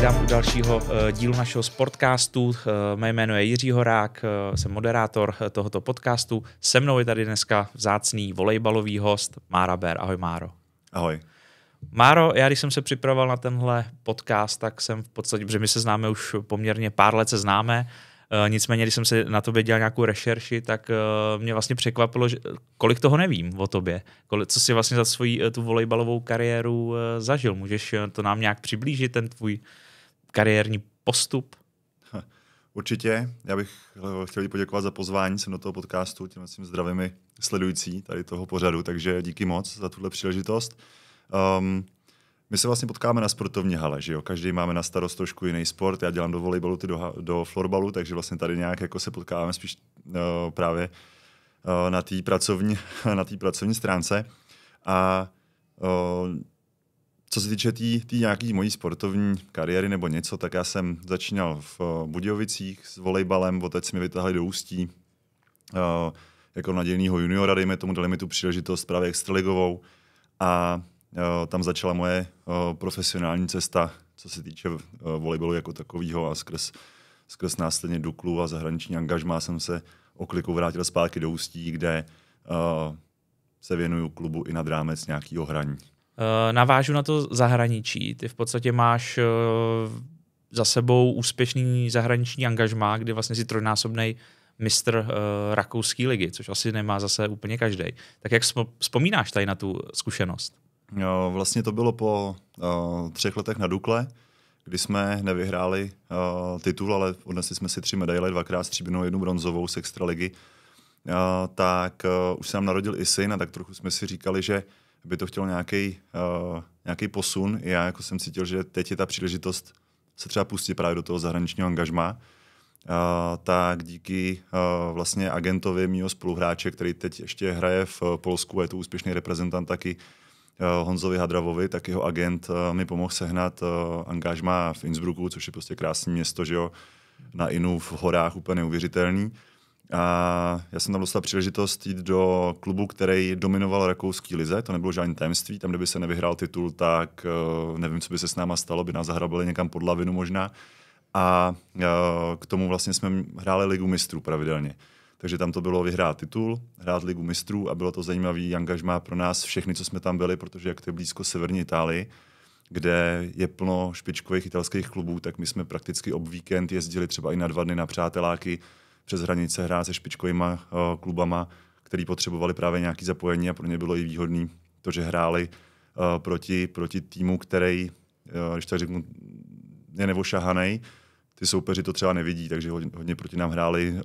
vítám u dalšího dílu našeho sportcastu. Mé jméno je Jiří Horák, jsem moderátor tohoto podcastu. Se mnou je tady dneska vzácný volejbalový host Mára Bér. Ahoj Máro. Ahoj. Máro, já když jsem se připravoval na tenhle podcast, tak jsem v podstatě, protože my se známe už poměrně pár let se známe, nicméně, když jsem se na tobě dělal nějakou rešerši, tak mě vlastně překvapilo, že kolik toho nevím o tobě. Co jsi vlastně za svoji tu volejbalovou kariéru zažil? Můžeš to nám nějak přiblížit, ten tvůj kariérní postup? Určitě. Já bych chtěl poděkovat za pozvání sem do toho podcastu, těm zdravými sledující tady toho pořadu, takže díky moc za tuhle příležitost. My se vlastně potkáme na sportovní hale, že jo? Každý máme na starost trošku jiný sport. Já dělám do volejbalu, ty do florbalu, takže vlastně tady nějak jako se potkáváme spíš právě na té pracovní stránce. A co se týče té nějaký mojí sportovní kariéry nebo něco, tak já jsem začínal v Budějovicích s volejbalem, odteď jsme vytáhli do Ústí jako nadějnýho juniora, dejme tomu, dali mi tu příležitost právě extraligovou a tam začala moje profesionální cesta, co se týče volejbalu jako takového a skrz následně Duklu a zahraniční angažmá jsem se oklikou vrátil zpátky do Ústí, kde se věnuju klubu i nad rámec nějakého hraní. Navážu na to zahraničí. Ty v podstatě máš za sebou úspěšný zahraniční angažmá, kdy vlastně si trojnásobnej mistr rakouské ligy, což asi nemá zase úplně každý. Tak jak vzpomínáš tady na tu zkušenost? Vlastně to bylo po 3 letech na Dukle, kdy jsme nevyhráli titul, ale odnesli jsme si 3 medaile, 2krát stříbrnou, 1 bronzovou z extraligy. Tak už se nám narodil i syn a tak trochu jsme si říkali, že by to chtělo nějaký posun. Já jako jsem cítil, že teď je ta příležitost se třeba pustit právě do toho zahraničního angažmá. Tak díky vlastně agentovi mýho spoluhráče, který teď ještě hraje v Polsku, je to úspěšný reprezentant taky, Honzovi Hadravovi, tak jeho agent mi pomohl sehnat angažmá v Innsbrucku, což je prostě krásné město, že jo, na Inu v horách, úplně neuvěřitelný. A já jsem tam dostal příležitost jít do klubu, který dominoval rakouský lize, to nebylo žádný tajemství, tam, kdyby se nevyhrál titul, tak nevím, co by se s náma stalo, by nás zahrabili někam pod lavinu možná. A k tomu vlastně jsme hráli Ligu mistrů pravidelně. Takže tam to bylo vyhrát titul, hrát Ligu mistrů a bylo to zajímavý angažmá pro nás všechny, co jsme tam byli, protože jak to je blízko severní Itálii, kde je plno špičkových italských klubů, tak my jsme prakticky ob víkend jezdili třeba i na 2 dny na přáteláky přes hranice hrát se špičkovýma klubama, který potřebovali právě nějaké zapojení a pro ně bylo i výhodný to, že hráli proti týmu, který, když tak řeknu, je nevošahanej. Ty soupeři to třeba nevidí, takže hodně proti nám hráli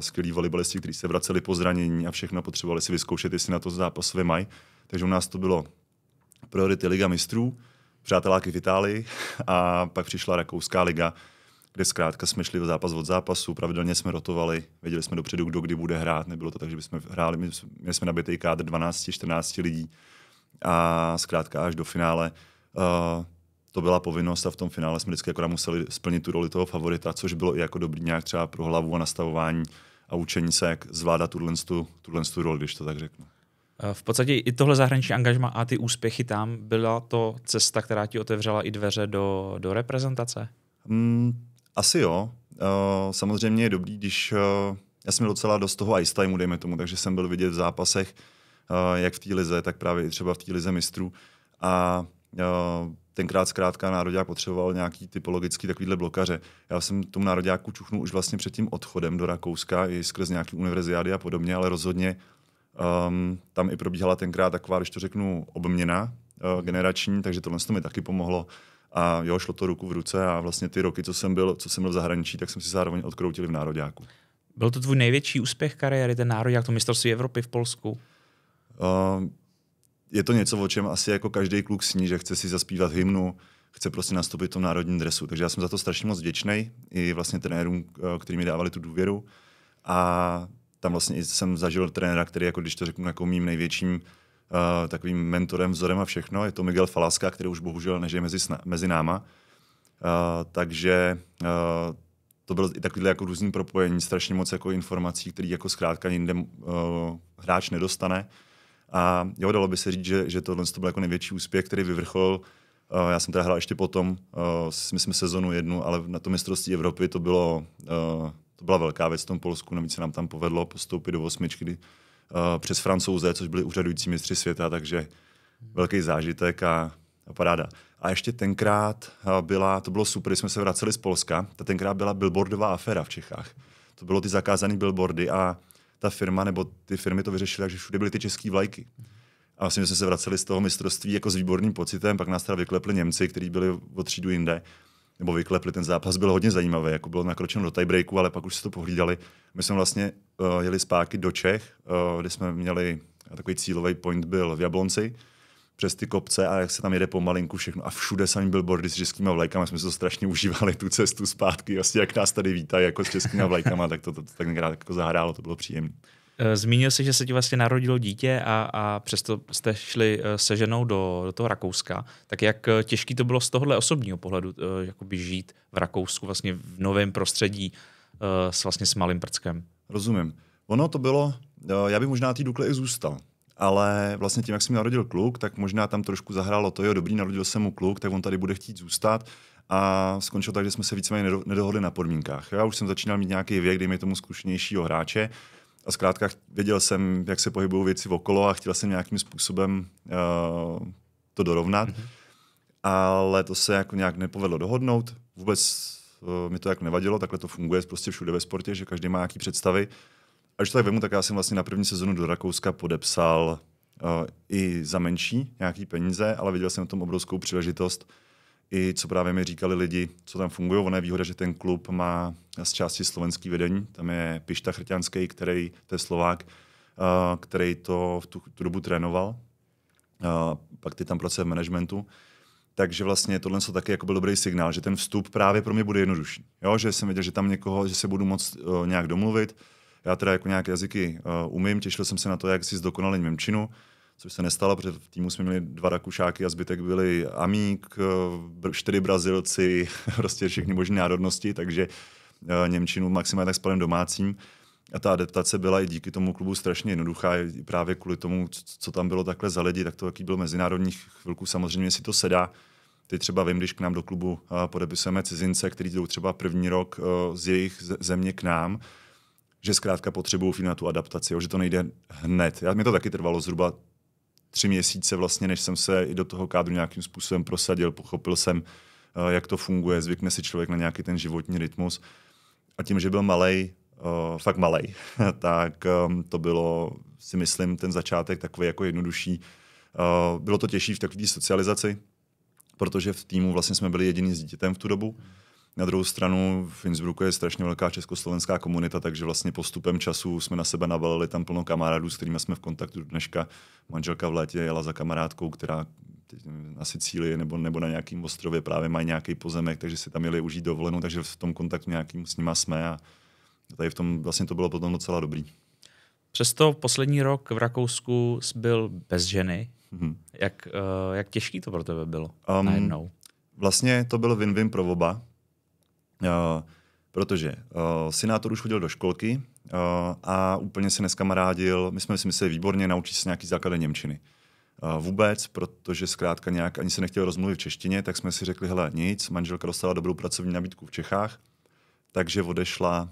skvělí volejbalisti, kteří se vraceli po zranění a všechno potřebovali si vyzkoušet, jestli na to zápasově mají. Takže u nás to bylo priority Liga mistrů, přáteláky v Itálii a pak přišla Rakouská liga, kde zkrátka jsme šli zápas od zápasu, pravidelně jsme rotovali, věděli jsme dopředu, kdo kdy bude hrát, nebylo to tak, že bychom hráli, měli jsme nabitý kádr 12-14 lidí a zkrátka až do finále to byla povinnost a v tom finále jsme vždycky museli splnit tu roli toho favorita, což bylo i jako dobrý nějak třeba pro hlavu a nastavování a učení se, jak zvládat tuhle roli, když to tak řeknu. V podstatě i tohle zahraniční angažma a ty úspěchy tam, byla to cesta, která ti otevřela i dveře do reprezentace? Asi jo. Samozřejmě je dobrý, když já jsem měl docela dost toho ice timeu, dejme tomu, takže jsem byl vidět v zápasech, jak v té lize, tak právě i třeba v té lize mistrů. A tenkrát zkrátka nároďák potřeboval nějaký typologický takovýhle blokaře. Já jsem tomu nároďáku čuchnul už vlastně před tím odchodem do Rakouska i skrz nějaký univerziády a podobně, ale rozhodně tam i probíhala tenkrát taková, když to řeknu, obměna generační, takže tohle mi taky pomohlo. A jo, šlo to ruku v ruce a vlastně ty roky, co jsem byl v zahraničí, tak jsem si zároveň odkroutil v nároďáku. Byl to tvůj největší úspěch kariéry, ten nároďák, to mistrovství Evropy v Polsku? Je to něco, o čem asi jako každý kluk sní, že chce si zaspívat hymnu, chce prostě nastoupit v tom národním dresu. Takže já jsem za to strašně moc vděčnej, i vlastně trenérům, kteří mi dávali tu důvěru. A tam vlastně jsem zažil trenéra, který, jako když to řeknu, jako mým největším takovým mentorem, vzorem a všechno. Je to Miguel Falaska, který už bohužel nežije mezi náma. Takže to bylo i takovýhle jako různý propojení, strašně moc jako informací, které jako zkrátka jinde hráč nedostane. A jo, dalo by se říct, že tohle to byl jako největší úspěch, který vyvrcholil Já jsem teda hrál ještě potom, myslím sezonu 1, ale na to mistrovství Evropy to byla velká věc v tom Polsku, navíc se nám tam povedlo postoupit do 8, přes Francouze, což byli úřadující mistři světa, takže velký zážitek a paráda. A ještě tenkrát to bylo super, když jsme se vraceli z Polska, tenkrát byla billboardová aféra v Čechách. To bylo ty zakázané billboardy a ta firma nebo ty firmy to vyřešily, takže všude byly ty české vlajky. A vlastně jsme se vraceli z toho mistrovství jako s výborným pocitem, pak nás teda vyklepli Němci, kteří byli o třídu jinde, nebo vyklepli, ten zápas byl hodně zajímavý, jako bylo nakročeno do tiebreaku, ale pak už se to pohlídali. My jsme vlastně jeli zpátky do Čech, kde jsme měli takový cílový point byl v Jablonci, přes ty kopce a jak se tam jede pomalinku všechno a všude samý billboardy s českýma vlajkama, jsme se to strašně užívali tu cestu zpátky, vlastně jak nás tady vítají jako s českýma vlajkama, tak to tak někdy jako zahrálo, to bylo příjemné. Zmínil jsi, že se ti vlastně narodilo dítě a přesto jste šli se ženou do toho Rakouska. Tak jak těžký to bylo z tohohle osobního pohledu jakoby žít v Rakousku, vlastně v novém prostředí s malým prckem? Rozumím. Ono to bylo, já bych možná té Dukle i zůstal, ale vlastně tím, jak jsem narodil kluk, tak možná tam trošku zahrálo to, jo, dobrý, narodil jsem mu kluk, tak on tady bude chtít zůstat a skončilo tak, že jsme se víceméně nedohodli na podmínkách. Já už jsem začínal mít nějaký věk, dejme tomu zkušenějšího hráče, a zkrátka věděl jsem, jak se pohybují věci okolo a chtěl jsem nějakým způsobem to dorovnat. Ale to se jako nějak nepovedlo dohodnout. Vůbec mi to jako nevadilo, takhle to funguje prostě všude ve sportě, že každý má nějaký představy. A když to tak vemu, tak já jsem vlastně na první sezonu do Rakouska podepsal i za menší nějaký peníze, ale viděl jsem v tom obrovskou příležitost. I co právě mi říkali lidi, co tam funguje. Ona je výhoda, že ten klub má z části slovenský vedení. Tam je Pišta Chrťanský, který, to je Slovák, který to v tu dobu trénoval. Pak ty tam pracuje v managementu. Takže vlastně tohle to taky jako byl dobrý signál, že ten vstup právě pro mě bude jednodušší. Jo? Že jsem věděl, že tam někoho, že se budu moct nějak domluvit. Já teda jako nějaké jazyky umím, těšil jsem se na to, jak si zdokonalím němčinu, což se nestalo, protože v týmu jsme měli 2 Rakušáky a zbytek byli Amík, 4 Brazilci, prostě všechny možné národnosti, takže němčinu maximálně tak s panem domácím. A ta adaptace byla i díky tomu klubu strašně jednoduchá, i právě kvůli tomu, co tam bylo takhle za lidi, tak to jaký byl mezinárodních chvilků, samozřejmě si to sedá. Teď třeba vím, když k nám do klubu podepisujeme cizince, kteří jdou třeba první rok z jejich země k nám, že zkrátka potřebují na tu adaptaci, že to nejde hned. Mě to taky trvalo zhruba 3 měsíce vlastně, než jsem se i do toho kádru nějakým způsobem prosadil, pochopil jsem, jak to funguje, zvykne si člověk na nějaký ten životní rytmus. A tím, že byl malej, fakt malej, tak to bylo, si myslím, ten začátek takový jako jednodušší. Bylo to těžší v takové socializaci, protože v týmu vlastně jsme byli jediný s dítětem v tu dobu. Na druhou stranu v Innsbrucku je strašně velká československá komunita, takže vlastně postupem času jsme na sebe navalili tam plno kamarádů, s kterými jsme v kontaktu dneška. Manželka v létě jela za kamarádkou, která na Sicílii nebo na nějakém ostrově právě mají nějaký pozemek, takže si tam jeli užít dovolenou, takže v tom kontaktu nějakým s nima jsme a tady v tom vlastně to bylo potom docela dobrý. Přesto poslední rok v Rakousku byl bez ženy. Jak těžký to pro tebe bylo najednou? Vlastně to byl win-win pro oba. Protože synátor už chodil do školky a úplně se neskamarádil. My jsme si mysleli výborně, naučí se nějaký základy němčiny. Vůbec, protože zkrátka nějak ani se nechtěl rozmluvit v češtině, tak jsme si řekli, hele, nic, manželka dostala dobrou pracovní nabídku v Čechách, takže odešla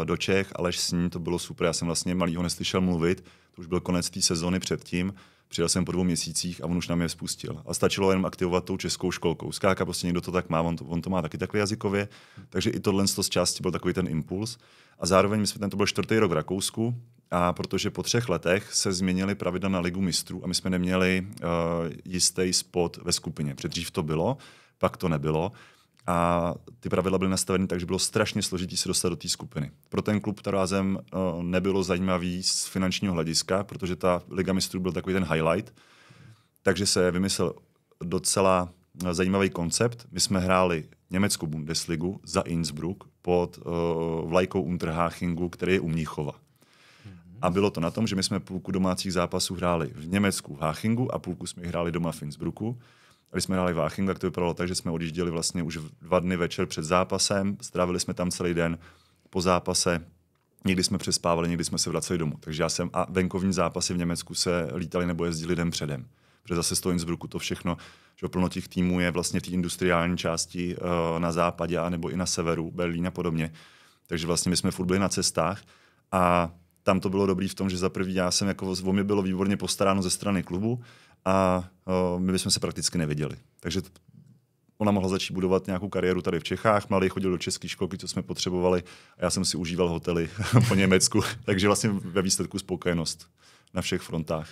do Čech, alež s ní to bylo super. Já jsem vlastně malýho neslyšel mluvit, to už byl konec té sezony předtím. Přijel jsem po 2 měsících a on už nám je spustil. A stačilo jenom aktivovat tou českou školkou. Zkrátka prostě někdo to tak má, on to má taky takhle jazykově, takže i tohle z části byl takový ten impuls. A zároveň my jsme to byl 4. rok v Rakousku a protože po 3 letech se změnily pravidla na Ligu mistrů a my jsme neměli jistý spot ve skupině. Předtím to bylo, pak to nebylo. A ty pravidla byly nastaveny tak, že bylo strašně složitý se dostat do té skupiny. Pro ten klub to rázem nebylo zajímavý z finančního hlediska, protože ta Liga mistrů byl takový ten highlight. Takže se vymyslel docela zajímavý koncept. My jsme hráli německou Bundesligu za Innsbruck pod vlajkou Unterhachingu, který je u Mnichova. A bylo to na tom, že my jsme půlku domácích zápasů hráli v Německu v Hachingu a půlku jsme hráli doma v Innsbrucku. A když jsme hráli v Hachingu, tak to vypadalo tak, že jsme odjížděli vlastně už 2 dny večer před zápasem, strávili jsme tam celý den po zápase, někdy jsme přespávali, někdy jsme se vraceli domů. Takže a venkovní zápasy v Německu se lítali nebo jezdili den předem. protože zase z toho Innsbrucku to všechno, že plno těch týmů je vlastně v té industriální části na západě a nebo i na severu, Berlín a podobně. Takže vlastně my jsme furt byli na cestách a tam to bylo dobrý v tom, že za prvý já jsem jako o mě bylo výborně postaráno ze strany klubu a my bychom se prakticky neviděli. Takže ona mohla začít budovat nějakou kariéru tady v Čechách, mladý chodil do české školky, co jsme potřebovali a já jsem si užíval hotely po Německu. Takže vlastně ve výsledku spokojenost na všech frontách.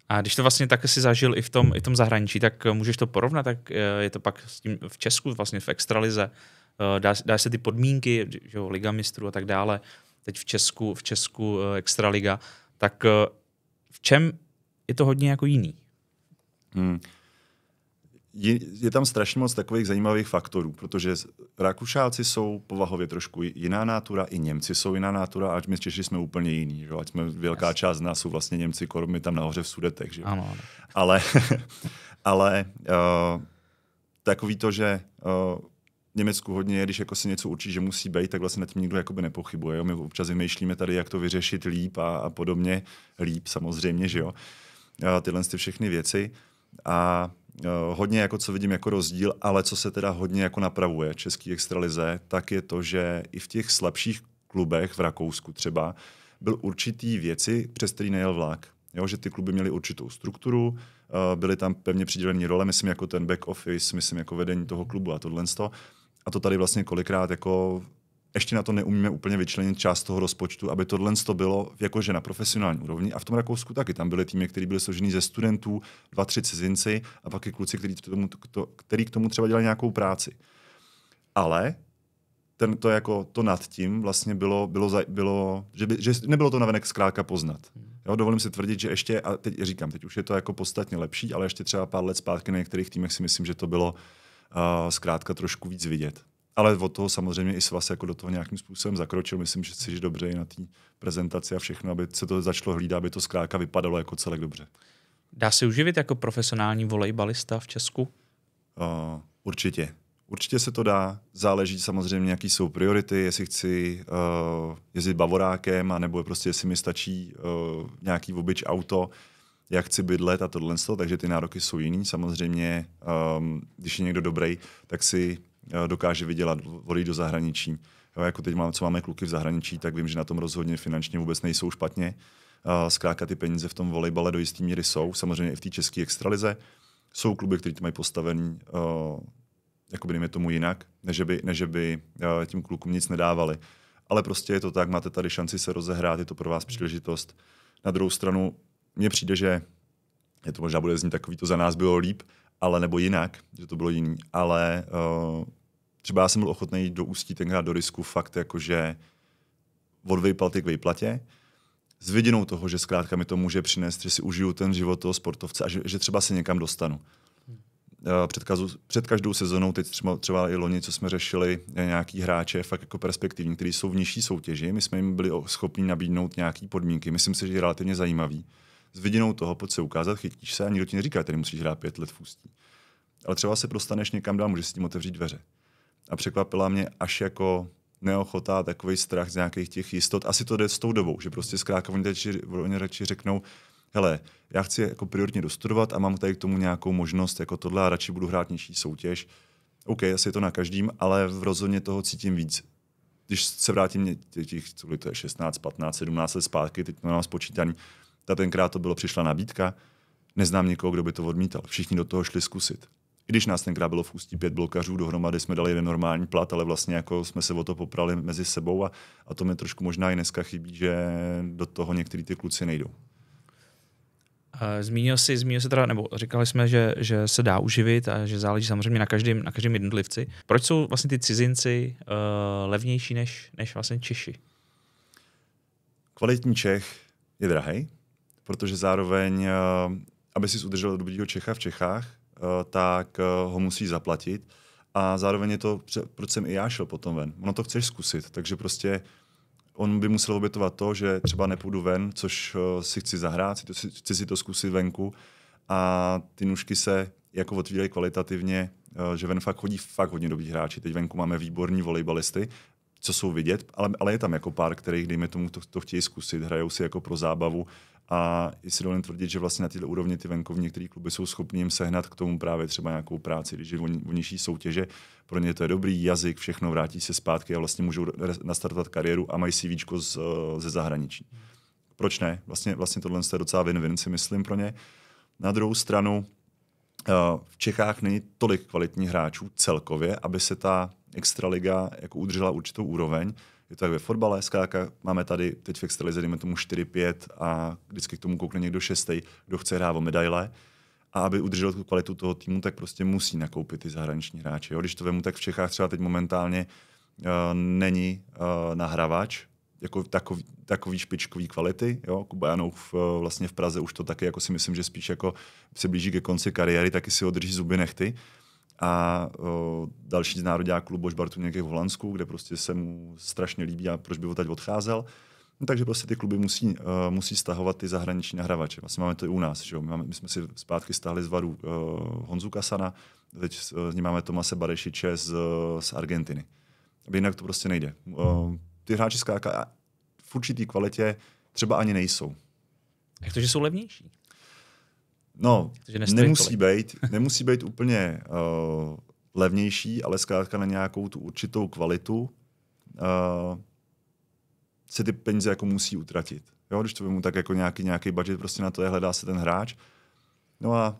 A když to vlastně tak si zažil i v tom zahraničí, tak můžeš to porovnat, tak je to pak s tím v Česku, vlastně v extralize, dá se ty podmínky, že jo, Liga mistrů a tak dále, teď v Česku extraliga, tak v čem je to hodně jako jiný? Je tam strašně moc takových zajímavých faktorů, protože Rakušáci jsou povahově trošku jiná nátura, i Němci jsou jiná nátura, ať my Češi jsme úplně jiný. Že? Ať jsme velká část z nás jsou vlastně Němci, my tam nahoře v Sudetech. Že? Ano. Ale takový to, že v Německu hodně je, když jako si něco určí, že musí být, tak vlastně nad tím nikdo jakoby nepochybuje. Jo? My občas vymýšlíme tady, jak to vyřešit líp a podobně. Líp samozřejmě, že jo. Tyhle všechny věci. A hodně, jako co vidím jako rozdíl, ale co se teda hodně jako napravuje český extralize, tak je to, že i v těch slabších klubech v Rakousku třeba byl určitý věci, přes který nejel vlak. Jo, že ty kluby měly určitou strukturu, byly tam pevně přidělené role, myslím jako ten back office, myslím jako vedení toho klubu a tohle. A to tady vlastně kolikrát jako ještě na to neumíme úplně vyčlenit část toho rozpočtu, aby tohle bylo jakože na profesionální úrovni. A v tom Rakousku taky. Tam byly týmy, které byly složený ze studentů, 2-3 cizinci a pak i kluci, který k tomu třeba dělali nějakou práci. Ale to nad tím vlastně bylo že nebylo to navenek zkrátka poznat. Jo, dovolím si tvrdit, že ještě, a teď říkám, teď už je to jako podstatně lepší, ale ještě třeba pár let zpátky na některých týmech si myslím, že to bylo zkrátka trošku víc vidět. Ale od toho samozřejmě i Svaz jako do toho nějakým způsobem zakročil. Myslím, že jsi dobře i na té prezentaci a všechno, aby se to začalo hlídat, aby to zkrátka vypadalo jako celek dobře. Dá se uživit jako profesionální volejbalista v Česku? Určitě. Určitě se to dá. Záleží samozřejmě, jaký jsou priority, jestli chci jezdit bavorákem, anebo prostě jestli mi stačí nějaký obyč auto, jak chci bydlet a tohle. Takže ty nároky jsou jiný. Samozřejmě, když je někdo dobrý, tak si dokáže vydělat, odejít do zahraničí. Jo, jako teď co máme kluky v zahraničí, tak vím, že na tom rozhodně finančně vůbec nejsou špatně. Zkrátka ty peníze v tom volejbale do jistý míry jsou. Samozřejmě i v té české extralize jsou kluby, které to mají postavený jakoby dejme tomu jinak, než by tím klukům nic nedávali. Ale prostě je to tak, máte tady šanci se rozehrát, je to pro vás příležitost. Na druhou stranu mně přijde, že je to možná bude znít takový, to za nás bylo líp, ale nebo jinak, že to bylo jiný. Ale třeba já jsem byl ochotný jít do Ústí tenkrát do risku fakt jakože od výplaty k výplatě, s vidinou toho, že zkrátka mi to může přinést, že si užiju ten život toho sportovce a že třeba se někam dostanu. Před každou sezónou, teď třeba i loni, co jsme řešili, nějaký hráče fakt jako perspektivní, kteří jsou v nižší soutěži, my jsme jim byli schopni nabídnout nějaké podmínky. Myslím si, že je relativně zajímavý. S vidinou toho, pojď se ukázat, chytíš se a nikdo ti neříká, tady musíš hrát 5 let v Ústí. Ale třeba se dostaneš někam dál, můžeš s tím otevřít dveře. A překvapila mě až jako neochota, takový strach z nějakých těch jistot. Asi to jde s tou dobou, že prostě zkrátka oni radši řeknou, hele, já chci jako prioritně dostudovat a mám tady k tomu nějakou možnost, jako tohle a radši budu hrát nižší soutěž. OK, asi je to na každým, ale v rozhodně toho cítím víc. Když se vrátím těch, co to je 16, 15, 17 let zpátky, teď to mám spočítaný, tenkrát to bylo, přišla nabídka, neznám nikoho, kdo by to odmítal. Všichni do toho šli zkusit. I když nás tenkrát bylo v Ústí 5 blokařů, dohromady jsme dali jeden normální plat, ale vlastně jako jsme se o to poprali mezi sebou a to mi trošku možná i dneska chybí, že do toho některý ty kluci nejdou. Zmínil jsi teda, nebo říkali jsme, že se dá uživit a že záleží samozřejmě na každém jednotlivci. Proč jsou vlastně ty cizinci levnější než vlastně Češi? Kvalitní Čech je drahej, protože zároveň, aby si udržel dobrýho Čecha v Čechách, tak ho musí zaplatit a zároveň je to, proč jsem i já šel potom ven. Ono to chceš zkusit, takže prostě on by musel obětovat to, že třeba nepůjdu ven, což si chci zahrát, chci si to zkusit venku a ty nůžky se jako otvírají kvalitativně, že ven fakt chodí fakt hodně dobrý hráči. Teď venku máme výborní volejbalisty, co jsou vidět, ale je tam jako pár, kterých, dejme tomu, to chtějí zkusit, hrajou si jako pro zábavu a i si dovolím tvrdit, že vlastně na této úrovni ty venkovní některé kluby jsou schopní jim sehnat k tomu právě třeba nějakou práci, když je v nižší soutěže. Pro ně to je dobrý jazyk, všechno, vrátí se zpátky a vlastně můžou nastartovat kariéru a mají CVčko ze zahraničí. Proč ne? Vlastně tohle je docela win-win, si myslím pro ně. Na druhou stranu v Čechách není tolik kvalitních hráčů celkově, aby se ta extraliga jako udržela určitou úroveň. Je to jak ve fotbale, zkrátka máme tady teď v extralize, dejme tomu 4-5 a vždycky k tomu koukne někdo 6, kdo chce hrát o medaile. A aby udržel tu kvalitu toho týmu, tak prostě musí nakoupit ty zahraniční hráče. Jo? Když to vemu, tak v Čechách třeba teď momentálně není nahrávač jako takový špičkový kvality. Jo? Kuba Janouch vlastně v Praze už to taky jako si myslím, že spíš jako se blíží ke konci kariéry, taky si održí zuby nechty. A další z nároďáků Luboš Bartuněk je v Holandsku, kde prostě se mu strašně líbí a proč by ho teď odcházel. No, takže prostě ty kluby musí stahovat ty zahraniční nahrávače. Vlastně máme to i u nás. Že? My jsme si zpátky stáhli z Varu Honzu Kasana, teď s ním máme Tomase Barešiče z Argentiny. Aby jinak to prostě nejde. Ty hráči zkrátka v určitý kvalitě třeba ani nejsou. Jak to, že jsou levnější? No, nemusí být úplně levnější, ale zkrátka na nějakou tu určitou kvalitu se ty peníze jako musí utratit. Jo, když to vemu tak jako nějaký budget prostě na to je, hledá se ten hráč. No a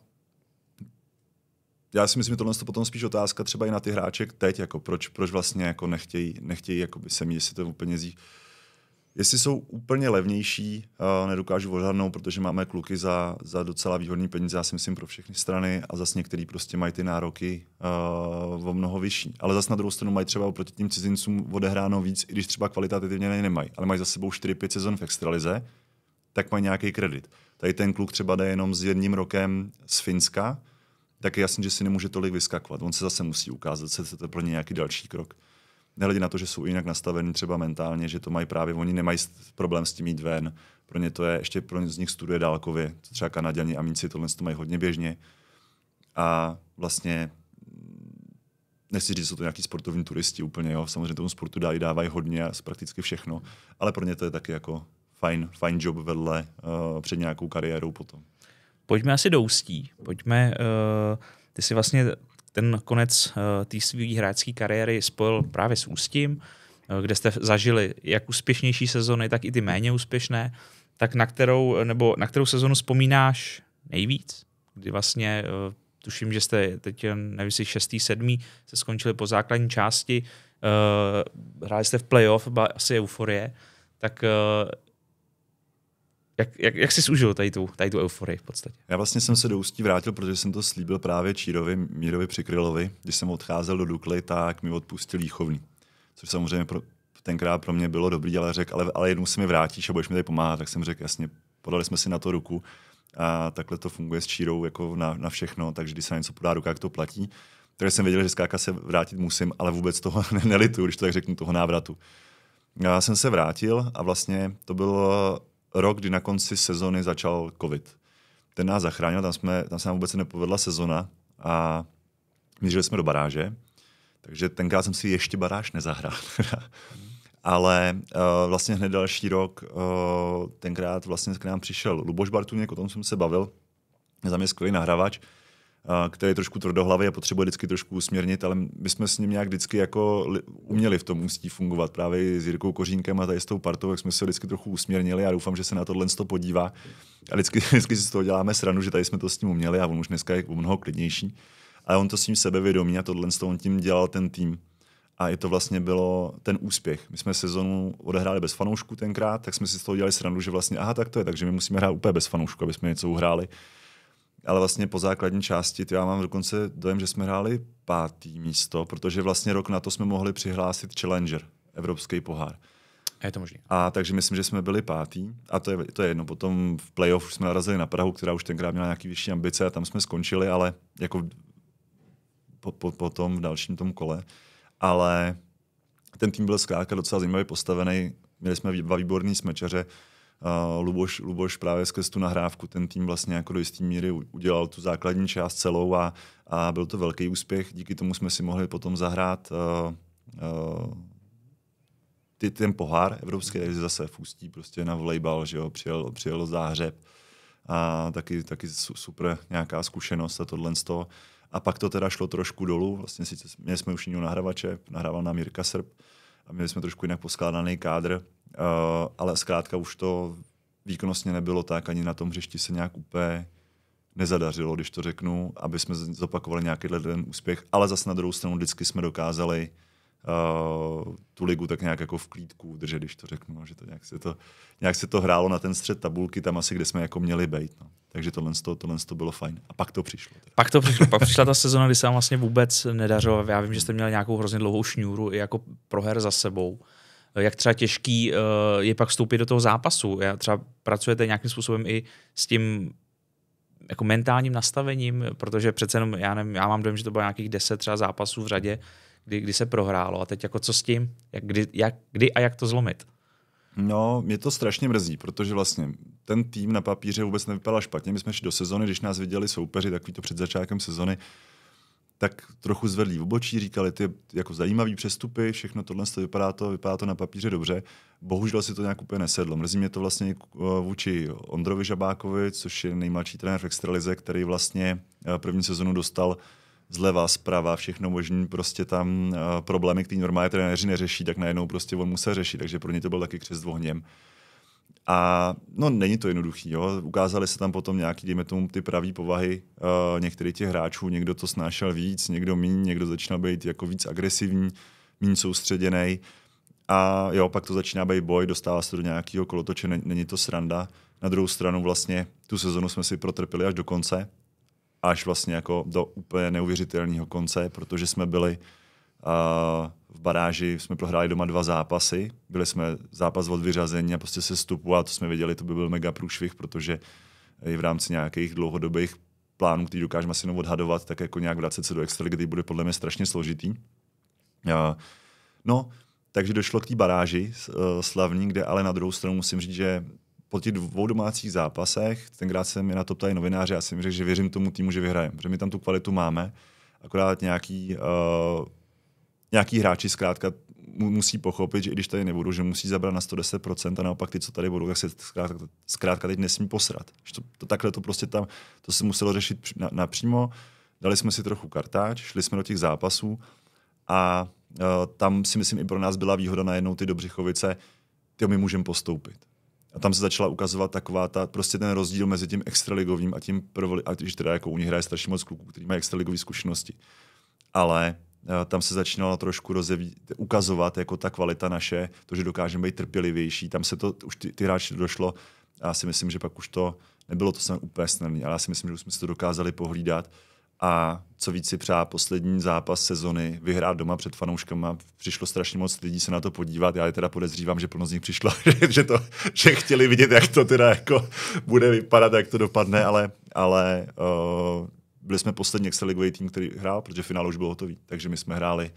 já si myslím, že tohle je potom spíš otázka třeba i na ty hráče teď, jako proč vlastně jako nechtějí jako by se mít, jestli to úplně jestli jsou úplně levnější, nedokážu odhadnout, protože máme kluky za docela výhodný peníze, já si myslím pro všechny strany a zase některý prostě mají ty nároky o mnoho vyšší. Ale zase na druhou stranu mají třeba oproti tím cizincům odehráno víc, i když třeba kvalitativně nemají, ale mají za sebou 4-5 sezon v extralize, tak mají nějaký kredit. Tady ten kluk třeba jde jenom s 1 rokem z Finska, tak je jasný, že si nemůže tolik vyskakovat. On se zase musí ukázat, že to je pro ně nějaký další krok. Nehledě na to, že jsou jinak nastavení třeba mentálně, že to mají právě, oni nemají problém s tím jít ven. Pro ně to je, ještě pro ně z nich studuje dálkově, třeba Kanaďani a Mínci tohle to mají hodně běžně. A vlastně, nechci říct, že jsou to nějaký sportovní turisti úplně, jo. Samozřejmě tomu sportu dávají hodně a prakticky všechno, ale pro ně to je taky jako fajn job vedle před nějakou kariérou potom. Pojďme asi do Ústí. Ty si vlastně ten konec té své hráčské kariéry spojil právě s Ústím, kde jste zažili jak úspěšnější sezony, tak i ty méně úspěšné. Tak na kterou sezonu vzpomínáš nejvíc? Kdy vlastně tuším, že jste teď, nevím, 6., 7. se skončili po základní části, hráli jste v playoff, byla asi euforie, tak jak jsi užil tady tu euforii v podstatě? Já vlastně jsem se do Ústí vrátil, protože jsem to slíbil právě Mírovi Přikrylovi. Když jsem odcházel do Dukly, tak mi odpustil výchovný. Což samozřejmě tenkrát pro mě bylo dobrý, ale řekl, ale jednou se mi vrátíš a budeš mi tady pomáhat. Tak jsem řekl, jasně, podali jsme si na to ruku a takhle to funguje s Čírou jako na všechno, takže když se na něco podá ruka, jak to platí. Takže jsem věděl, že zkrátka se vrátit musím, ale vůbec toho nelituju, když to tak řeknu, toho návratu. Já jsem se vrátil a vlastně to bylo rok, kdy na konci sezony začal covid. Ten nás zachránil, tam se nám vůbec nepovedla sezona a mířili jsme do baráže, takže tenkrát jsem si ještě baráž nezahrál. Ale vlastně hned další rok, tenkrát vlastně k nám přišel Luboš Bartuněk, o tom jsem se bavil, za mě skvělý nahrávač, který je trošku tvrdohlavý a potřebuje vždycky trošku usměrnit, ale my jsme s ním nějak vždycky jako uměli v tom Ústí fungovat. Právě s Jirkou Kořínkem a tady s tou partou, jak jsme se vždycky trochu usměrnili a doufám, že se na tohle podívá. A vždycky si z toho děláme srandu, že tady jsme to s ním uměli a on už dneska je mnoho klidnější. Ale on to s tím sebevědomí a tohle on tím dělal ten tým. A i to vlastně bylo ten úspěch. My jsme sezonu odehráli bez fanoušků tenkrát, tak jsme si z toho dělali srandu, že vlastně tak to je, takže my musíme hrát úplně bez fanoušků, aby jsme něco uhráli. Ale vlastně po základní části, já mám dokonce dojem, že jsme hráli 5. místo, protože vlastně rok na to jsme mohli přihlásit Challenger, evropský pohár. A je to možné. A takže myslím, že jsme byli 5. A to je jedno. Potom v playoff jsme narazili na Prahu, která už tenkrát měla nějaký vyšší ambice a tam jsme skončili, ale jako potom v dalším tom kole. Ale ten tým byl zkrátka docela zajímavě postavený. Měli jsme 2 výborný smečaře. Luboš právě skrz tu nahrávku ten tým vlastně jako do jistý míry udělal tu základní část celou a byl to velký úspěch. Díky tomu jsme si mohli potom zahrát ten pohár evropský, takže zase v Ústí prostě na volejbal, že jo, přijel Záhřeb a taky super nějaká zkušenost a tohle z toho. A pak to teda šlo trošku dolů, vlastně měli jsme už jiného nahrávače, nahrával nám Jirka Srb a měli jsme trošku jinak poskládaný kádr, ale zkrátka už to výkonnostně nebylo tak, ani na tom hřišti se nějak úplně nezadařilo, když to řeknu, aby jsme zopakovali nějaký ten úspěch, ale zase na druhou stranu vždycky jsme dokázali tu ligu tak nějak jako v klídku držet, když to řeknu, no, že to nějak se to hrálo na ten střed tabulky, tam asi, kde jsme jako měli bejt. No. Takže tohle bylo fajn. A pak to přišlo. Pak přišla ta sezona, kdy se vám vlastně vůbec nedařilo. Já vím, že jste měli nějakou hrozně dlouhou šňůru i jako proher za sebou. Jak třeba těžký je pak vstoupit do toho zápasu? Třeba pracujete nějakým způsobem i s tím jako mentálním nastavením, protože přece jenom, já mám dojem, že to bylo nějakých 10 třeba zápasů v řadě, kdy se prohrálo. A teď jako co s tím? Kdy a jak to zlomit? No, mě to strašně mrzí, protože vlastně ten tým na papíře vůbec nevypadal špatně. My jsme šli do sezony, když nás viděli soupeři, takový to před začátkem sezony, tak trochu zvedlí v obočí, říkali ty jako zajímavý přestupy, všechno tohle vypadá to na papíře dobře. Bohužel si to nějak úplně nesedlo. Mrzí mě to vlastně vůči Ondrovi Žabákovi, což je nejmladší trenér v extralize, který vlastně první sezonu dostal zleva, zprava, všechno možný, prostě tam problémy, které normálně trenéři neřeší, tak najednou prostě on musel řešit, takže pro ně to byl taky křest ohněm. A no, není to jednoduchý, jo. Ukázali se tam potom nějaký, dejme tomu, ty pravý povahy některých těch hráčů, někdo to snášel víc, někdo míň, někdo začínal být jako víc agresivní, míň soustředěnej. A jo, pak to začíná být boj, dostává se do nějakého kolotoče, není to sranda. Na druhou stranu vlastně tu sezonu jsme si protrpěli až do konce, až vlastně jako do úplně neuvěřitelného konce, protože jsme byli v baráži, jsme prohráli doma 2 zápasy, byli jsme zápas od vyřazení a prostě se stupu a to jsme věděli, to by byl mega průšvih, protože i v rámci nějakých dlouhodobých plánů, který dokážeme asi jenom odhadovat, tak jako nějak vracet se do extraligy, který bude podle mě strašně složitý. No, takže došlo k té baráži slavní, kde ale na druhou stranu musím říct, že po těch 2 domácích zápasech, tenkrát se mě na to ptali novináři, já jsem řekl, že věřím tomu týmu, že vyhrajeme, protože my tam tu kvalitu máme, akorát nějaký hráči zkrátka musí pochopit, že i když tady nebudou, že musí zabrat na 110% a naopak ty, co tady budou, tak se zkrátka teď nesmí posrat. Takhle to prostě tam, to se muselo řešit napřímo, dali jsme si trochu kartáč, šli jsme do těch zápasů a tam si myslím i pro nás byla výhoda najednou ty Dobřichovice, my můžeme postoupit. A tam se začala ukazovat taková prostě ten rozdíl mezi tím extraligovým a tím a když teda jako u nich hraje strašně moc kluků, kteří mají extraligové zkušenosti. Ale tam se začínalo trošku ukazovat jako ta kvalita naše, to, že dokážeme být trpělivější. Tam se to už ty hráči došlo. Já si myslím, že pak už to nebylo to úplně snadné, ale já si myslím, že už jsme si to dokázali pohlídat. A co víc si přál poslední zápas sezony vyhrát doma před fanouškama. Přišlo strašně moc lidí se na to podívat. Já je teda podezřívám, že plno z nich přišlo, že chtěli vidět, jak to teda jako bude vypadat, jak to dopadne, ale byli jsme poslední extraligový tým, který hrál, protože finále už bylo hotový. Takže my jsme hráli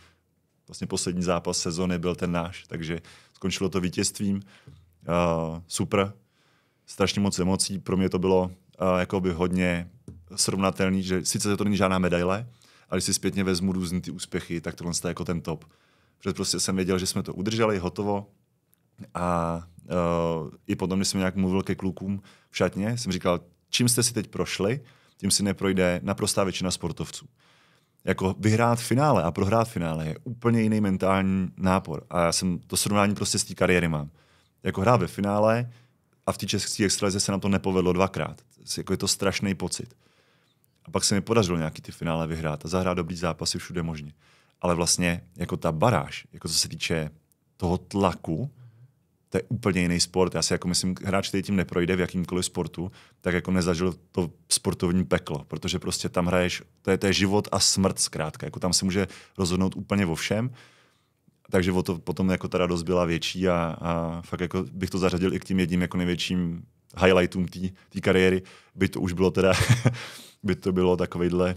vlastně poslední zápas sezony, byl ten náš, takže skončilo to vítězstvím. Super, strašně moc emocí. Pro mě to bylo jakoby hodně srovnatelný, že sice to není žádná medaile, ale když si zpětně vezmu různý ty úspěchy, tak tohle je jako ten top. Protože prostě jsem věděl, že jsme to udrželi, hotovo. A i potom, když jsem nějak mluvil ke klukům v šatně, jsem říkal, čím jste si teď prošli, tím si neprojde naprostá většina sportovců. Jako vyhrát finále a prohrát finále je úplně jiný mentální nápor. A já jsem to srovnání prostě z té kariéry mám. Jako hrát ve finále a v té české extralize se nám to nepovedlo 2krát. Jako je to strašný pocit. A pak se mi podařilo nějaký ty finále vyhrát a zahrát dobrý zápasy všude možně. Ale vlastně jako ta baráž, jako co se týče toho tlaku, to je úplně jiný sport. Já si jako myslím, hráč, který tím neprojde v jakýmkoliv sportu, tak jako nezažil to sportovní peklo, protože prostě tam hraješ, to je život a smrt zkrátka. Jako tam se může rozhodnout úplně o všem. Takže o to potom jako ta radost byla větší a fakt jako bych to zařadil i k tím jedním jako největším highlightům té kariéry, by to už bylo teda, by to bylo takovýhle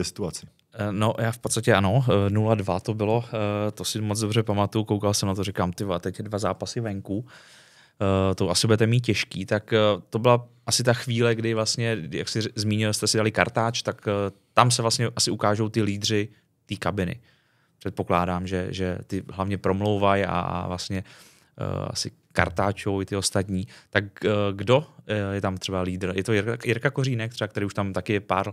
situaci. No já v podstatě ano, 0-2 to bylo, to si moc dobře pamatuju, koukal jsem na to, říkám, ty teď je 2 zápasy venku, to asi budete mít těžký, tak to byla asi ta chvíle, kdy vlastně, jak si zmínil, jste si dali kartáč, tak tam se vlastně asi ukážou ty lídři té kabiny. předpokládám, že ty hlavně promlouvají a vlastně asi kartáčou i ty ostatní. Tak kdo je tam třeba lídr? Je to Jirka Kořínek, třeba, který už tam taky je pár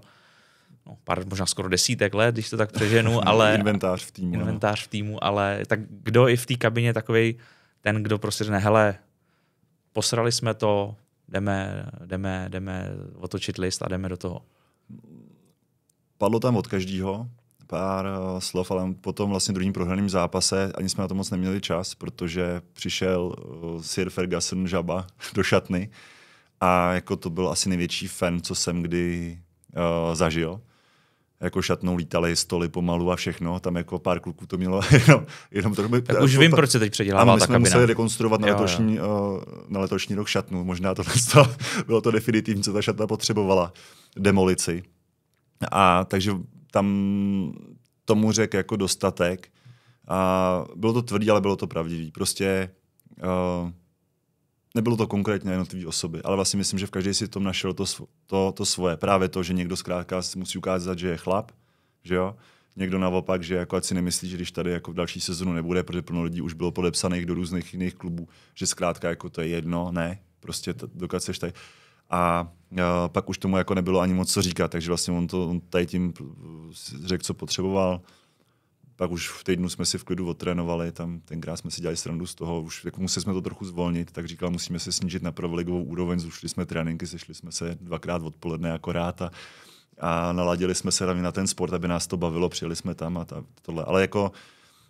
možná skoro 10 let, když to tak přeženu, ale inventář v týmu, ale tak kdo i v té kabině takovej ten, kdo prostě řekne, hele, posrali jsme to, jdeme otočit list a jdeme do toho. Padlo tam od každého pár slov, ale potom vlastně druhým prohraným zápase ani jsme na to moc neměli čas, protože přišel Sir Ferguson Žaba do šatny a jako to byl asi největší fan, co jsem kdy zažil. Jako šatnou lítali stoly pomalu a všechno, tam jako pár kluků to mělo jenom to. Tak už vím, proč se teď předělává ta kabina. My jsme museli rekonstruovat na letošní rok šatnu, možná to bylo to definitivní, co ta šatna potřebovala, demolici. A takže tam tomu řekl jako dostatek. A bylo to tvrdý, ale bylo to pravdivý. Prostě nebylo to konkrétně na jednotlivé osoby, ale vlastně myslím, že v každý si v tom našel to svoje. Právě to, že někdo zkrátka musí ukázat, že je chlap, že jo? Někdo naopak, že jako ať si nemyslí, že když tady jako v další sezonu nebude, protože plno lidí už bylo podepsaných do různých jiných klubů, že zkrátka jako to je jedno, ne, prostě dokud seš tady. A pak už tomu jako nebylo ani moc co říkat, takže vlastně on tady tím řekl, co potřeboval. Pak už v týdnu jsme si v klidu odtrénovali, tam tenkrát jsme si dělali srandu z toho, už jako museli jsme to trochu zvolnit, tak říkal, musíme se snížit na prvoligovou úroveň, zrušili jsme tréninky, sešli jsme se 2krát odpoledne akorát a naladili jsme se hlavně na ten sport, aby nás to bavilo, přijeli jsme tam a tohle. Ale jako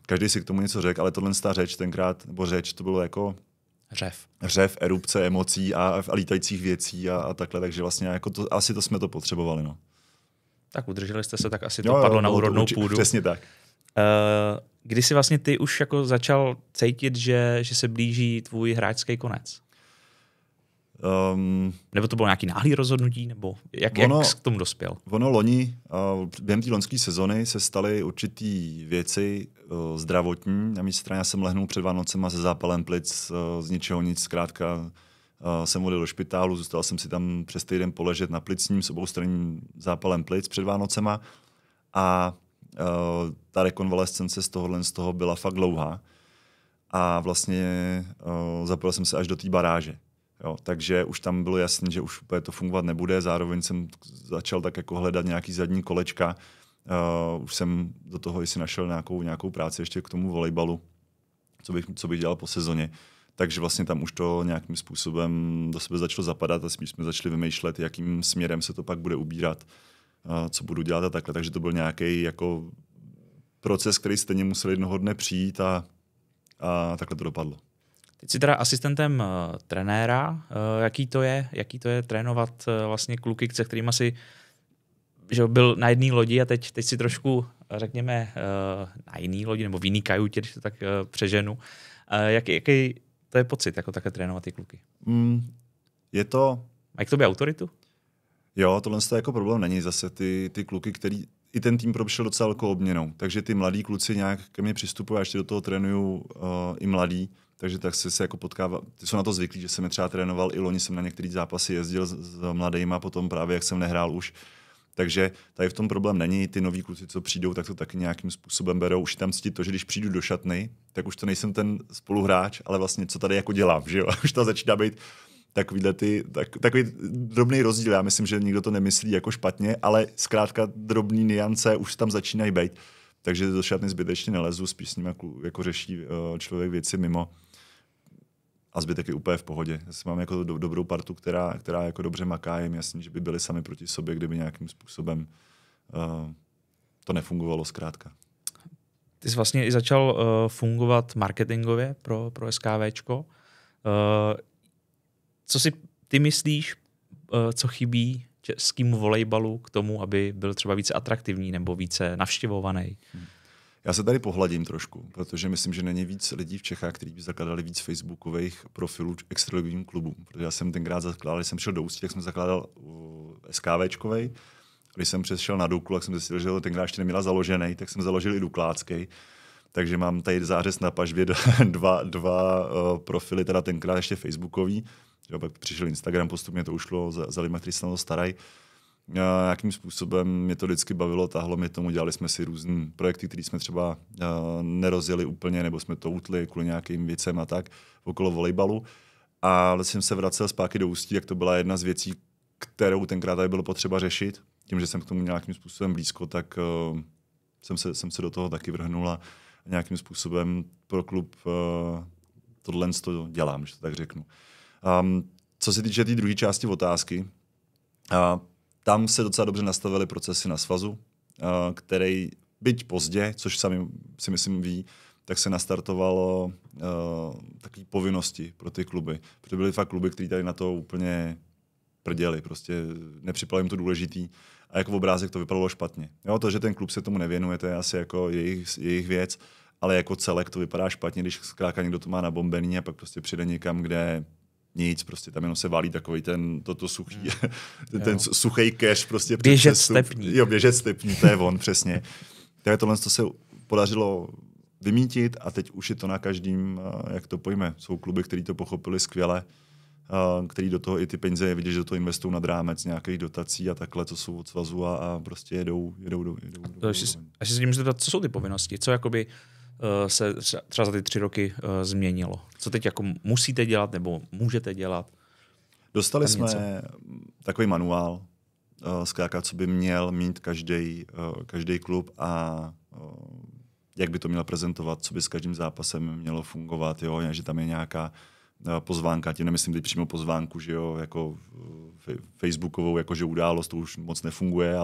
každý si k tomu něco řekl, ale tohle ta řeč tenkrát, nebo řeč, to bylo jako řev, erupce emocí a lítajících věcí a takhle, takže vlastně jako asi to jsme to potřebovali. No. Tak udrželi jste se, tak asi to padlo na úrodnou půdu. Přesně tak. Kdy jsi vlastně ty už jako začal cítit, že se blíží tvůj hráčský konec? Nebo to bylo nějaký náhlý rozhodnutí, nebo jak jsi k tomu dospěl? Ono loni, během té loňské sezony se staly určitý věci zdravotní. Na mé straně já jsem lehnul před Vánocema se zápalem plic, z ničeho nic, zkrátka jsem odjel do špitálu, zůstal jsem si tam přes týden poležet na plicním s oboustranným zápalem plic před Vánocema a ta rekonvalescence z toho byla fakt dlouhá a vlastně zapojil jsem se až do té baráže. Jo, takže už tam bylo jasné, že už úplně to fungovat nebude, zároveň jsem začal tak jako hledat nějaký zadní kolečka, už jsem do toho si našel nějakou práci ještě k tomu volejbalu, co bych dělal po sezóně. Takže vlastně tam už to nějakým způsobem do sebe začalo zapadat a spíš jsme začali vymýšlet, jakým směrem se to pak bude ubírat, co budu dělat a takhle. Takže to byl nějaký jako proces, který stejně musel jednoho dne přijít a takhle to dopadlo. Teď jsi teda asistentem trenéra. Jaký to je trénovat vlastně kluky, se kterými si že byl na jedné lodi a teď si trošku, řekněme, na jiný lodi nebo v jiný kajutě, když to tak přeženu. Jaký to je pocit, jako takhle trénovat ty kluky? Je to... Mají k tobě autoritu? Jo, tohle to jako problém není. Zase ty kluky, který i ten tým prošel docela velkou obměnou. Takže ty mladí kluci nějak ke mně přistupují a ještě do toho trénuju i mladí. Takže tak se jako potkává. Ty jsou na to zvyklí, že jsem je třeba trénoval, i loni jsem na některé zápasy jezdil s mladejma, potom právě jak jsem nehrál už. Takže tady v tom problém není. Ty noví kluci, co přijdou, tak to taky nějakým způsobem berou. Už tam cítit to, že když přijdu do šatny, tak už to nejsem ten spoluhráč, ale vlastně co tady jako dělám, že jo? Už to začíná být takový drobný rozdíl. Já myslím, že nikdo to nemyslí jako špatně, ale zkrátka drobný nuance už tam začínají být. Takže do šatny zbytečně nelezu, spíš s ním jako řeší člověk věci mimo. A zbytek je úplně v pohodě. Já mám jako dobrou partu, která jako dobře maká, jim jasný, že by byli sami proti sobě, kdyby nějakým způsobem to nefungovalo zkrátka. Ty jsi vlastně i začal fungovat marketingově pro SKVčko. Co si ty myslíš, co chybí českému volejbalu k tomu, aby byl třeba více atraktivní nebo více navštěvovaný? Já se tady pohladím trošku, protože myslím, že není víc lidí v Čechách, kteří by zakladali víc facebookových profilů extraligovým klubům. Protože já jsem tenkrát zakládal, když jsem šel do Ústí, tak jsem zakládal SKVčkovej. Když jsem přešel na Duklu, tak jsem zjistil, že tenkrát ještě neměla založený, tak jsem založil i Duklácký. Takže mám tady zářez na pažbě dva profily, teda tenkrát ještě facebookový. Jo, pak přišel Instagram, postupně to ušlo za lidma, kteří se na to starají. Jakým způsobem mě to vždycky bavilo, tahlo mě tomu, dělali jsme si různé projekty, které jsme třeba nerozjeli úplně, nebo jsme to utli kvůli nějakým věcem a tak, okolo volejbalu. A když jsem se vracel zpátky do Ústí, jak to byla jedna z věcí, kterou tenkrát tady bylo potřeba řešit. Tím, že jsem k tomu nějakým způsobem blízko, tak jsem se do toho taky vrhnul a nějakým způsobem pro klub tohle to dělám, že to tak řeknu. Co se týče té druhé části otázky, tam se docela dobře nastavily procesy na svazu, který byť pozdě, což sami si myslím ví, tak se nastartovalo takové povinnosti pro ty kluby. Protože byly fakt kluby, kteří tady na to úplně prděli, prostě nepřipadalo jim to důležitý a jako v obrázek to vypadalo špatně. Jo, to, že ten klub se tomu nevěnuje, to je asi jako jejich věc, ale jako celek to vypadá špatně, když zkrátka někdo to má nabombený a pak prostě přijde někam, kde nic, prostě tam jenom se válí takový ten suchý cash. Prostě běžet stepní. Jo, běžet stepní, to je on, přesně. Takže tohle se podařilo vymítit a teď už je to na každým, jak to pojme. Jsou kluby, kteří to pochopili skvěle, který do toho i ty peníze vidí, že do toho investují nad rámec nějakých dotací a takhle, co jsou od svazu a prostě jedou. Až se můžete zeptat, co jsou ty povinnosti? Co jakoby se třeba za ty 3 roky změnilo? Co teď jako musíte dělat nebo můžete dělat? Dostali jsme takový manuál, zkrátka, co by měl mít každý klub a jak by to měl prezentovat, co by s každým zápasem mělo fungovat, jo, že tam je nějaká pozvánka, tím nemyslím teď přímo pozvánku, že jo, jako facebookovou, jakože událost, to už moc nefunguje,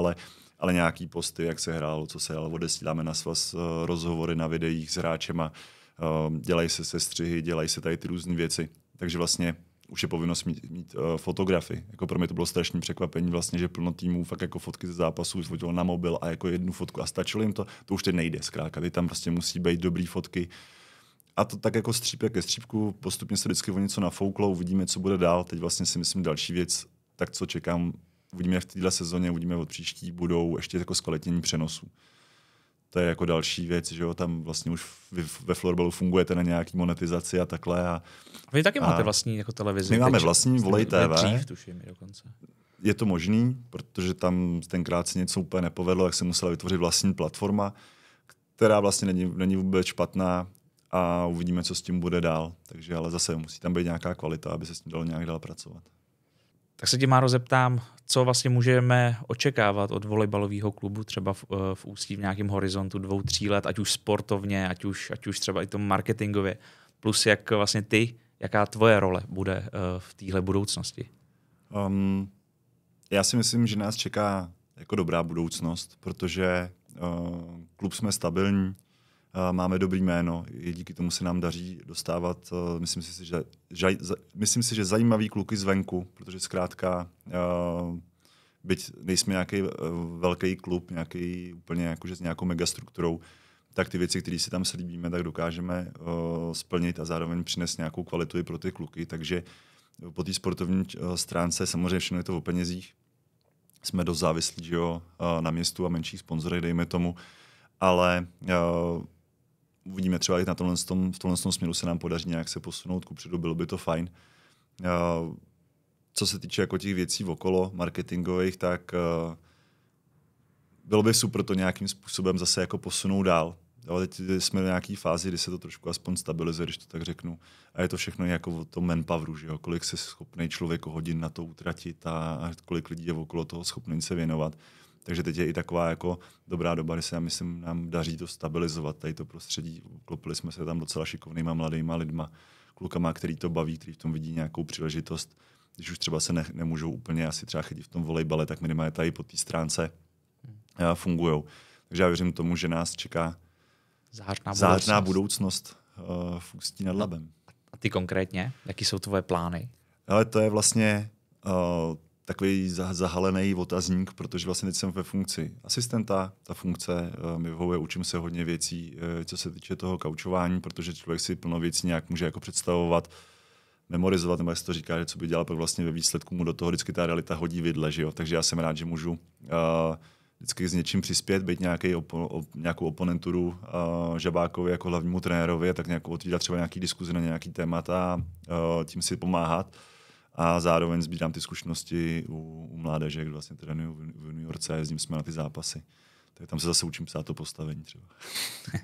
ale nějaký posty, jak se hrálo, co se hrálo, odesíláme na svaz rozhovory na videích s hráčema, dělají se sestřihy, dělají se tady ty různé věci, takže vlastně už je povinnost mít fotografii. Jako pro mě to bylo strašné překvapení, vlastně, že plno týmů fakt jako fotky ze zápasů fotilo na mobil a jako jednu fotku a stačilo jim to už teď nejde zkrátka, ty tam prostě musí být dobrý fotky. A to tak jako střípek ke střípku, postupně se vždycky o něco nafouklo, uvidíme, co bude dál. Teď vlastně si myslím další věc, tak co čekám, uvidíme v této sezóně, uvidíme od příští, budou ještě jako zkvalitnění přenosů. To je jako další věc, že jo, tam vlastně už ve florbalu fungujete na nějaký monetizaci a takhle. A vy taky máte vlastní jako televizi. My máme vlastní Volej TV. Dřív, tuším, dokonce. Je to možný, protože tam tenkrát se něco úplně nepovedlo, tak se musela vytvořit vlastní platforma, která vlastně není vůbec špatná a uvidíme, co s tím bude dál. Takže ale zase musí tam být nějaká kvalita, aby se s tím dalo nějak dál pracovat. Tak se tě, Máro, zeptám, co vlastně můžeme očekávat od volejbalového klubu třeba v Ústí v nějakém horizontu 2-3 let, ať už sportovně, ať už třeba i tom marketingově, plus jak vlastně jaká tvoje role bude v téhle budoucnosti? Já si myslím, že nás čeká jako dobrá budoucnost, protože klub jsme stabilní, máme dobrý jméno, díky tomu se nám daří dostávat, myslím si, že zajímavý kluky zvenku, protože zkrátka, byť nejsme nějaký velký klub, nějaký úplně jakože s nějakou megastrukturou, tak ty věci, které si tam slíbíme, tak dokážeme splnit a zároveň přinést nějakou kvalitu i pro ty kluky. Takže po té sportovní stránce samozřejmě všechno je to o penězích. Jsme dost závislí, že jo, na městu a menších sponzorech, dejme tomu, ale uvidíme třeba i v tomhle směru se nám podaří nějak se posunout kupředu, bylo by to fajn. Co se týče jako těch věcí okolo marketingových, tak bylo by super to nějakým způsobem zase jako posunout dál. Jo, teď jsme v nějaké fázi, kdy se to trošku aspoň stabilizuje, když to tak řeknu. A je to všechno jako o tom manpoweru, že jo? Kolik se schopný člověk hodin na to utratit a kolik lidí je okolo toho schopný se věnovat. Takže teď je i taková jako dobrá doba, kdy se nám daří to stabilizovat, tady to prostředí. Klopili jsme se tam docela šikovnýma mladýma lidma, klukama, který to baví, který v tom vidí nějakou příležitost. Když už třeba se nemůžou úplně asi třeba chytit v tom volejbale, tak minimálně tady po té stránce fungujou. Takže já věřím tomu, že nás čeká zářná budoucnost v Ústí nad Labem. A ty konkrétně? Jaký jsou tvoje plány? Ale to je vlastně takový zahalený otazník, protože vlastně teď jsem ve funkci asistenta. Ta funkce mi vyhovuje, učím se hodně věcí, co se týče toho kaučování, protože člověk si plno věcí nějak může jako představovat, memorizovat, nebo jak se to říká, že co by dělal, pak vlastně ve výsledku mu do toho vždycky ta realita hodí vidle, že jo? Takže já jsem rád, že můžu vždycky s něčím přispět, být nějakou oponenturu Žabákovi jako hlavnímu trenérovi, tak nějakou otvírat třeba nějaký diskuzi na nějaký témata a tím si pomáhat. a zároveň sbírám ty zkušenosti u mládeže, kdo vlastně trénuju v juniorce a jezdím jsme na ty zápasy. Tak tam se zase učím psát to postavení třeba.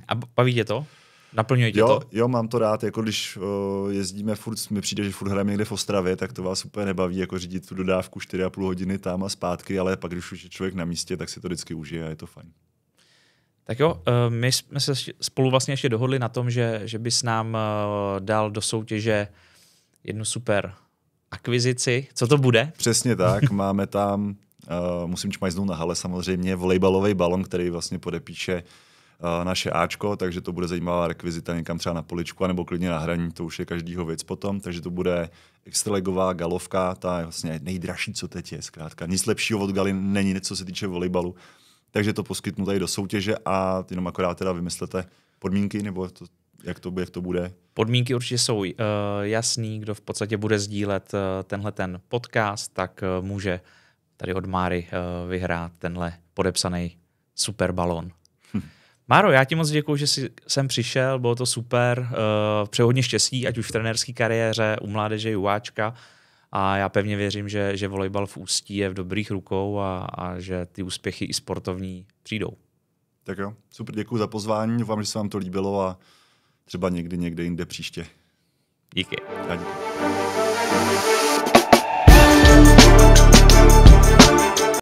A baví tě to? Naplňuje tě to? Jo, mám to rád, jako když jezdíme furt, mi přijde, že furt hrajeme někde v Ostravě, tak to vás úplně nebaví, jako řídit tu dodávku 4,5 hodiny tam a zpátky, ale pak, když už je člověk na místě, tak si to vždycky užije a je to fajn. Tak jo, my jsme se spolu vlastně ještě dohodli na tom, že bys nám dal do soutěže jednu super akvizici. Co to bude? Přesně tak, máme tam, musím čmajznout na hale samozřejmě, volejbalový balon, který vlastně podepíše naše Ačko, takže to bude zajímavá rekvizita někam třeba na poličku, anebo klidně na hraní, to už je každýho věc potom, takže to bude extraligová galovka, ta je vlastně nejdražší, co teď je, zkrátka. Nic lepšího od galy není, co se týče volejbalu, takže to poskytnu tady do soutěže a jenom akorát teda vymyslete podmínky, nebo to, jak to bude. Podmínky určitě jsou jasný, kdo v podstatě bude sdílet tenhle ten podcast, tak může tady od Máry vyhrát tenhle podepsaný super balón. Máro, já ti moc děkuju, že jsi sem přišel, bylo to super, přeji hodně štěstí, ať už v trenérské kariéře, u mládeže i u Ačka a já pevně věřím, že volejbal v Ústí je v dobrých rukou a že ty úspěchy i sportovní přijdou. Tak jo, super, děkuju za pozvání, doufám, že se vám to líbilo a třeba někde jinde příště. Díky. A díky.